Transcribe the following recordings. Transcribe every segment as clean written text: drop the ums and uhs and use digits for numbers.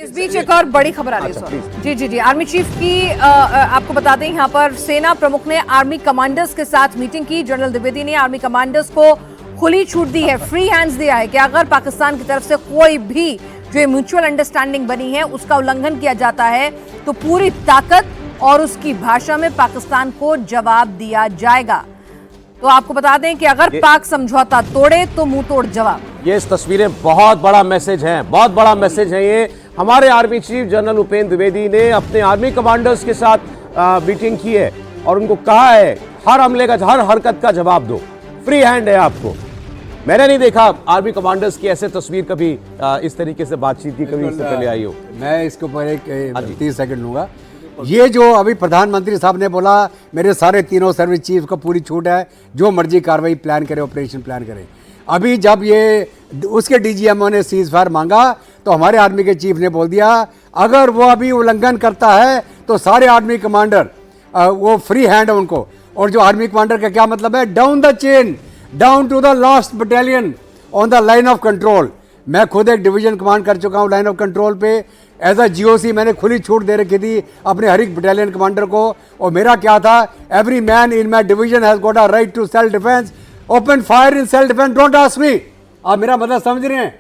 इस बीच एक और बड़ी खबर आ रही है। जी जी जी, आर्मी चीफ की आपको बता दें, यहाँ पर सेना प्रमुख ने आर्मी कमांडर्स के साथ मीटिंग की। जनरल द्विवेदी ने आर्मी कमांडर्स को खुली छूट दी है, फ्री हैंड्स दिया है कि अगर पाकिस्तान की तरफ से कोई भी जो म्यूचुअल अंडरस्टैंडिंग बनी है उसका उल्लंघन किया जाता है तो पूरी ताकत और उसकी भाषा में पाकिस्तान को जवाब दिया जाएगा। तो आपको बता दें कि अगर पाक समझौता तोड़े तो मुंह तोड़ जवाब। ये तस्वीरें बहुत बड़ा मैसेज है, बहुत बड़ा मैसेज है। ये हमारे army chief general Upendra Dwivedi ने अपने आर्मी कमांडर्स के साथ मीटिंग की है और उनको कहा है हर हमले का, हर हरकत का जवाब दो, फ्री हैंड है आपको। मैंने नहीं देखा आर्मी कमांडर्स की ऐसे तस्वीर कभी इस तरीके से बातचीत की कभी इससे पहले आई हो। मैं इसके ऊपर एक 30 सेकंड लूंगा। ये जो अभी प्रधानमंत्री साहब ने बोला मेरे सारे तीनों सर्विस चीफ को पूरी छूट है, जो मर्जी कार्रवाई प्लान करे, ऑपरेशन प्लान करे। अभी जब ये उसके डीजीएमओ ने सीज फायर मांगा तो हमारे आर्मी के चीफ ने बोल दिया अगर वो अभी उल्लंघन करता है तो सारे आर्मी कमांडर वो फ्री हैंड है उनको। और जो आर्मी कमांडर का क्या मतलब है, down the chain, down to the last battalion on the line of control. मैं खुद एक डिवीजन कमांड कर चुका हूँ लाइन ऑफ कंट्रोल पे। एज अ जीओसी मैंने खुली छूट दे रखी थी अपने हर एक बटालियन कमांडर को। और मेरा क्या था, every man in my division has got a right to self defence, open fire in self defence, don't ask me. आप मेरा मतलब समझ रहे हैं,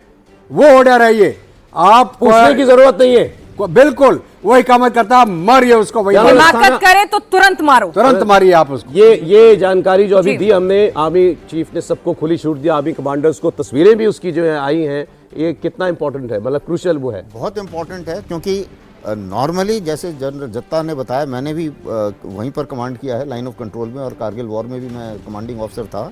वो ऑर्डर है ये, आप पूछने की जरूरत नहीं है। बिल्कुल वही काम करता, मारिए उसको, वही हिमाकत करे तो तुरंत मारो, तुरंत मारिए आप उसको। ये जानकारी जो अभी दी हमने, आर्मी चीफ ने सबको खुली छूट दिया, आर्मी कमांडर्स को, तस्वीरें भी उसकी जो है आई हैं, ये कितना इंपॉर्टेंट है, मतलब क्रूशियल वो है, बहुत इंपॉर्टेंट है। क्योंकि नॉर्मली जैसे जनरल जत्ता ने बताया, मैंने भी वहीं पर कमांड किया है लाइन ऑफ कंट्रोल में, और कारगिल वॉर में भी मैं कमांडिंग ऑफिसर था।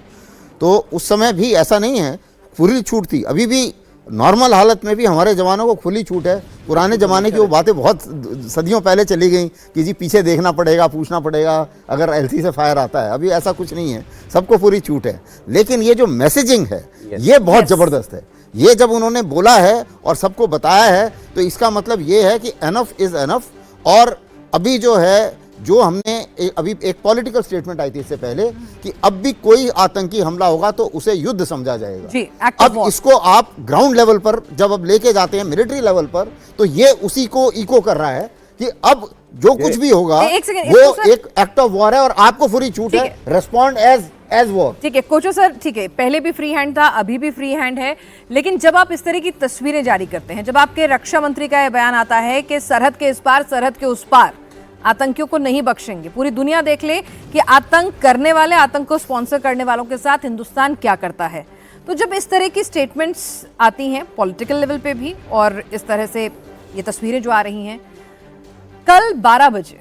तो उस समय भी ऐसा नहीं है, पूरी छूट थी। अभी भी नॉर्मल हालत में भी हमारे जवानों को खुली छूट है। पुराने ज़माने की वो बातें बहुत सदियों पहले चली गई कि जी पीछे देखना पड़ेगा, पूछना पड़ेगा अगर एलसी से फायर आता है। अभी ऐसा कुछ नहीं है, सबको पूरी छूट है। लेकिन ये जो मैसेजिंग है ये बहुत ज़बरदस्त है। ये जब उन्होंने बोला है और सबको बताया है तो इसका मतलब ये है कि एनफ इज़ एनफ। और अभी जो है, जो हमने अभी एक पॉलिटिकल स्टेटमेंट आई थी इससे पहले कि अब भी कोई आतंकी हमला होगा तो उसे युद्ध समझा जाएगा जी, अब इसको आप ग्राउंड लेवल पर जब अब लेके जाते हैं मिलिट्री लेवल पर, तो ये उसी को इको कर रहा है कि अब जो कुछ भी होगा वो एक एक्ट ऑफ वॉर है और आपको पूरी छूट है, रेस्पॉन्ड एज वॉर। ठीक है कोचो सर, ठीक है, पहले भी फ्री हैंड था, अभी भी फ्री हैंड है। लेकिन जब आप इस तरह की तस्वीरें जारी करते हैं, जब आपके रक्षा मंत्री का यह बयान आता है कि सरहद के इस पार, सरहद के उस पार आतंकियों को नहीं बख्शेंगे, पूरी दुनिया देख ले कि आतंक करने वाले, आतंक को स्पॉन्सर करने वालों के साथ हिंदुस्तान क्या करता है। तो जब इस तरह की स्टेटमेंट्स आती हैं पॉलिटिकल लेवल पे भी, और इस तरह से ये तस्वीरें जो आ रही हैं, कल 12 बजे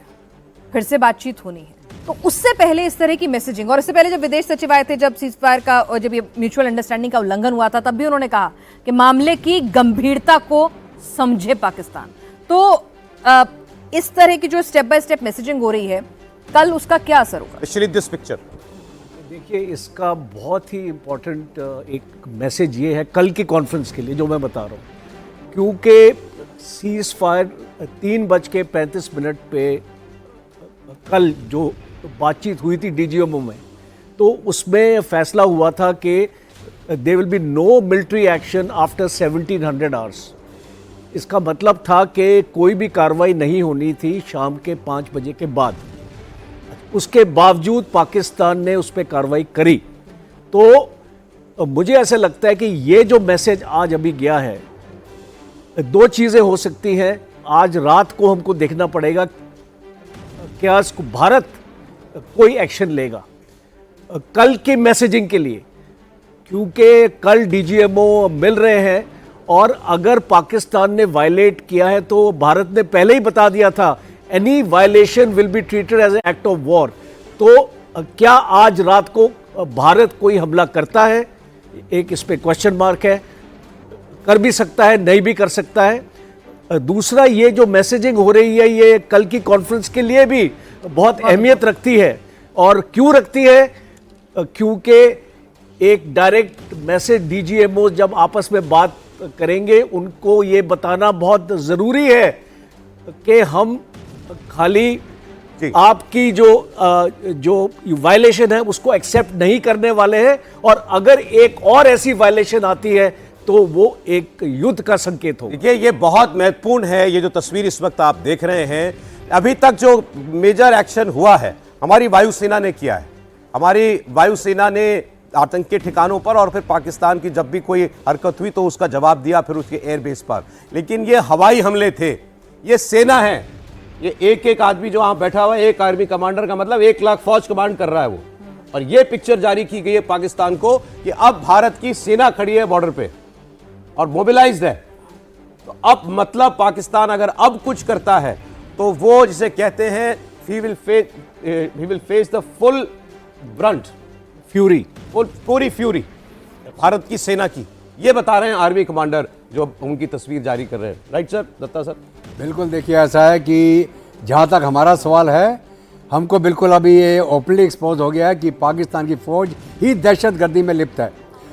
फिर से बातचीत होनी है, तो उससे पहले इस तरह की मैसेजिंग, और इससे पहले जब विदेश सचिव आए थे, जब सीजफायर का और जब ये म्यूचुअल अंडरस्टैंडिंग का उल्लंघन हुआ था, तब भी उन्होंने कहा कि मामले की गंभीरता को समझे पाकिस्तान। तो इस तरह की जो स्टेप बाय स्टेप मैसेजिंग हो रही है, कल उसका क्या असर होगा? दिस पिक्चर देखिए, इसका बहुत ही इम्पोर्टेंट एक मैसेज ये है कल की कॉन्फ्रेंस के लिए जो मैं बता रहा हूँ, क्योंकि सीज फायर 3:35 पे कल जो बातचीत हुई थी डीजीएमओ में, तो उसमें फैसला हुआ था कि there will be no military action after 1700 hours. इसका मतलब था कि कोई भी कार्रवाई नहीं होनी थी शाम के 5 बजे के बाद। उसके बावजूद पाकिस्तान ने उस पर कार्रवाई करी। तो मुझे ऐसा लगता है कि ये जो मैसेज आज अभी गया है, दो चीज़ें हो सकती हैं। आज रात को हमको देखना पड़ेगा क्या भारत कोई एक्शन लेगा कल की मैसेजिंग के लिए, क्योंकि कल डीजीएमओ मिल रहे हैं और अगर पाकिस्तान ने वायलेट किया है तो भारत ने पहले ही बता दिया था any violation will be treated as an act of war. तो क्या आज रात को भारत कोई हमला करता है, एक इस पे क्वेश्चन मार्क है। कर भी सकता है, नहीं भी कर सकता है। दूसरा, ये जो मैसेजिंग हो रही है ये कल की कॉन्फ्रेंस के लिए भी बहुत अहमियत रखती है। और क्यों रखती है? क्योंकि एक डायरेक्ट मैसेज डीजीएमओ जब आपस में बात करेंगे, उनको ये बताना बहुत ज़रूरी है कि हम खाली आपकी जो वायलेशन है उसको एक्सेप्ट नहीं करने वाले हैं, और अगर एक और ऐसी वायलेशन आती है तो वो एक युद्ध का संकेत होगा। देखिए ये बहुत महत्वपूर्ण है, ये जो तस्वीर इस वक्त आप देख रहे हैं। अभी तक जो मेजर एक्शन हुआ है हमारी वायुसेना ने किया है। हमारी वायुसेना ने आतंकी ठिकानों पर और फिर पाकिस्तान की जब भी कोई हरकत हुई तो उसका जवाब दिया, फिर उसके एयरबेस पर। लेकिन ये हवाई हमले थे, ये सेना है। ये एक एक आदमी जो वहां बैठा हुआ है, एक आर्मी कमांडर का मतलब 1 लाख फौज कमांड कर रहा है वो। और ये पिक्चर जारी की गई है पाकिस्तान को कि अब भारत की सेना खड़ी है बॉर्डर पे और मोबिलाइज्ड है। तो अब मतलब पाकिस्तान अगर अब कुछ करता है तो वो जिसे कहते हैं he will face the full brunt, fury, पूरी फ्यूरी भारत की सेना की। ये बता रहे हैं आर्मी कमांडर जो उनकी तस्वीर जारी कर रहे हैं। Right sir, Dutta sir. बिल्कुल, देखिए ऐसा है कि जहाँ तक हमारा सवाल है, हमको बिल्कुल अभी ये ओपनली एक्सपोज हो गया है कि पाकिस्तान की फौज ही दहशतगर्दी में लिप्त है।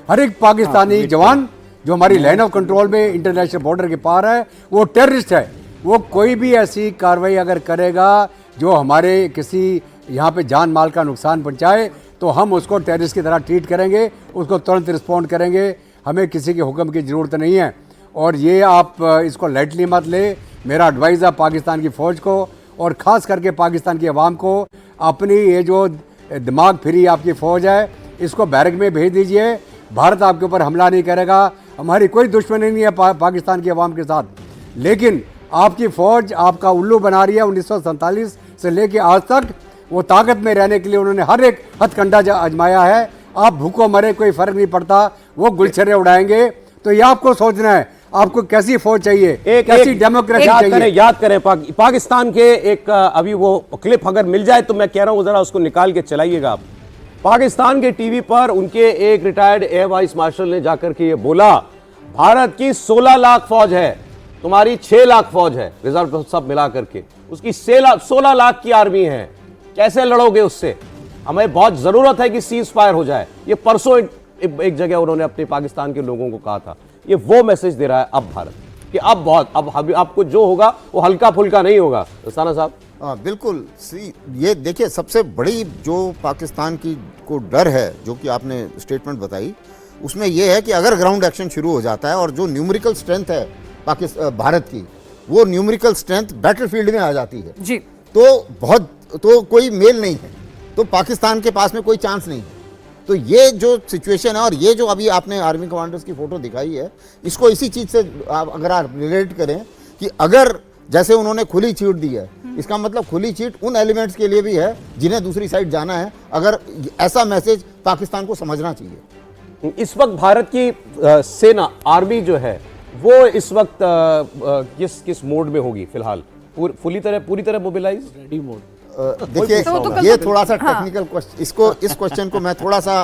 हर एक पाकिस्तानी जवान जो हमारी लाइन ऑफ कंट्रोल में इंटरनेशनल बॉर्डर के पार है वो टेररिस्ट है। वो कोई भी ऐसी कार्रवाई अगर करेगा जो हमारे किसी यहाँ पे जान माल का नुकसान पहुँचाए तो हम उसको टेररिस्ट की तरह ट्रीट करेंगे, उसको तुरंत रिस्पॉन्ड करेंगे। हमें किसी के हुक्म की ज़रूरत नहीं है और ये आप इसको लाइटली मत ले। मेरा एडवाइस है पाकिस्तान की फ़ौज को और ख़ास करके पाकिस्तान की आवाम को, अपनी ये जो दिमाग फिरी आपकी फ़ौज है इसको बैरक में भेज दीजिए। भारत आपके ऊपर हमला नहीं करेगा, हमारी कोई दुश्मनी नहीं है पाकिस्तान की आवाम के साथ। लेकिन आपकी फ़ौज आपका उल्लू बना रही है। 1947 से लेकर आज तक वो ताकत में रहने के लिए उन्होंने हर एक हथकंडा आजमाया है। आप भूखों मरे कोई फ़र्क नहीं पड़ता, वो गुलछर्रे उड़ाएंगे। तो ये आपको सोचना है आपको कैसी फौज चाहिए, कैसी डेमोक्रेसी चाहिए। याद करें पाकिस्तान के एक अभी वो क्लिप अगर मिल जाए तो मैं कह रहा हूं जरा उसको निकाल के चलाइएगा आप। पाकिस्तान के टीवी पर उनके एक रिटायर्ड एयर वाइस मार्शल ने जाकर के ये बोला, भारत की 16 लाख फौज है, तुम्हारी 6 लाख फौज है, रिजर्व सब मिला करके उसकी 16 लाख की आर्मी है। कैसे लड़ोगे उससे? हमें बहुत जरूरत है कि सीज फायर हो जाए। ये परसों एक जगह उन्होंने अपने पाकिस्तान के लोगों को कहा था। ये वो मैसेज दे रहा है अब भारत कि अब आपको जो होगा वो हल्का फुल्का नहीं होगा। रसाना साहब। हाँ बिल्कुल, ये देखिए सबसे बड़ी जो पाकिस्तान की को डर है जो कि आपने स्टेटमेंट बताई, उसमें यह है कि अगर ग्राउंड एक्शन शुरू हो जाता है और जो न्यूमेरिकल स्ट्रेंथ है भारत की, वो न्यूमेरिकल स्ट्रेंथ बैटलफील्ड में आ जाती है जी, तो कोई मेल नहीं है, तो पाकिस्तान के पास में कोई चांस नहीं है। तो ये जो सिचुएशन है और ये जो अभी आपने आर्मी कमांडर्स की फोटो दिखाई है, इसको इसी चीज़ से अगर आप रिलेट करें कि अगर जैसे उन्होंने खुली छीट दी है, इसका मतलब खुली छीट उन एलिमेंट्स के लिए भी है जिन्हें दूसरी साइड जाना है। अगर ऐसा मैसेज पाकिस्तान को समझना चाहिए। इस वक्त भारत की सेना आर्मी जो है वो इस वक्त किस मोड में होगी फिलहाल? पूरी तरह मोबिलाइज, रेडी मोड। देखिए ये थोड़ा सा टेक्निकल क्वेश्चन, इस क्वेश्चन को मैं थोड़ा सा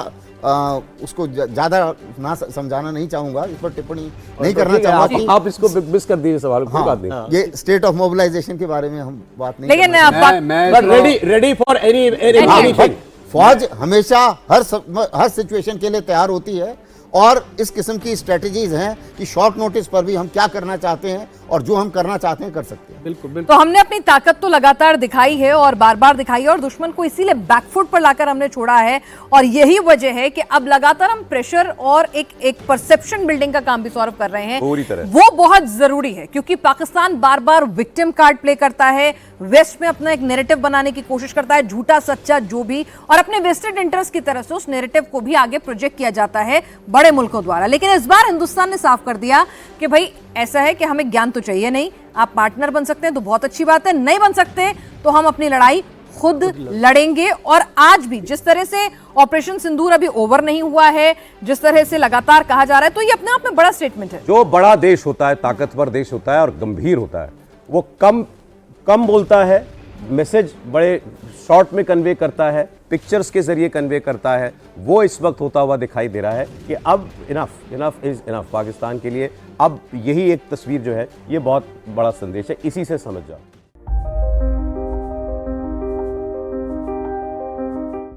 उसको ज्यादा ना समझाना नहीं चाहूंगा, इस पर टिप्पणी नहीं करना चाहूंगा। आप इसको मिस कर दीजिए सवाल। कोई बात नहीं, ये स्टेट ऑफ मोबिलाइजेशन के बारे में हम बात नहीं, लेकिन रेडी फॉर एनीथिंग। फौज हमेशा हर सिचुएशन के लिए तैयार होती है और इस किस्म की स्ट्रेटजीज हैं कि शॉर्ट नोटिस पर भी हम क्या करना चाहते हैं और जो हम करना चाहते हैं कर सकते हैं। बिल्कुल। तो हमने अपनी ताकत तो लगातार दिखाई है और बार बार दिखाई है और दुश्मन को इसीलिए बैकफुट पर लाकर हमने छोड़ा है और यही वजह है कि अब लगातार हम प्रेशर और एक परसेप्शन बिल्डिंग का काम भी सौरभ कर रहे हैं। पूरी तरह वो बहुत जरूरी है क्योंकि पाकिस्तान बार बार विक्टिम कार्ड प्ले करता है, वेस्ट में अपना एक नैरेटिव बनाने की कोशिश करता है, झूठा सच्चा जो भी, और अपने वेस्टेड इंटरेस्ट की तरफ से उस नैरेटिव को भी आगे प्रोजेक्ट किया जाता है बड़े मुल्कों द्वारा। लेकिन इस बार हिंदुस्तान ने साफ कर दिया कि भाई ऐसा है कि हमें ज्ञान तो चाहिए नहीं, आप पार्टनर बन सकते हैं तो बहुत अच्छी बात है, नहीं बन सकते तो हम अपनी लड़ाई खुद लड़ेंगे। और आज भी जिस तरह से ऑपरेशन सिंदूर अभी ओवर नहीं हुआ है, जिस तरह से लगातार कहा जा रहा है, तो ये अपने आप में बड़ा स्टेटमेंट है। जो बड़ा देश होता है, ताकतवर देश होता है और गंभीर होता है, वो कम बोलता है, मैसेज बड़े शॉर्ट में कन्वे करता है, पिक्चर्स के जरिए कन्वे करता है। वो इस वक्त होता हुआ दिखाई दे रहा है कि अब इनफ इज इनफ पाकिस्तान के लिए। अब यही एक तस्वीर जो है ये बहुत बड़ा संदेश है, इसी से समझ जाओ।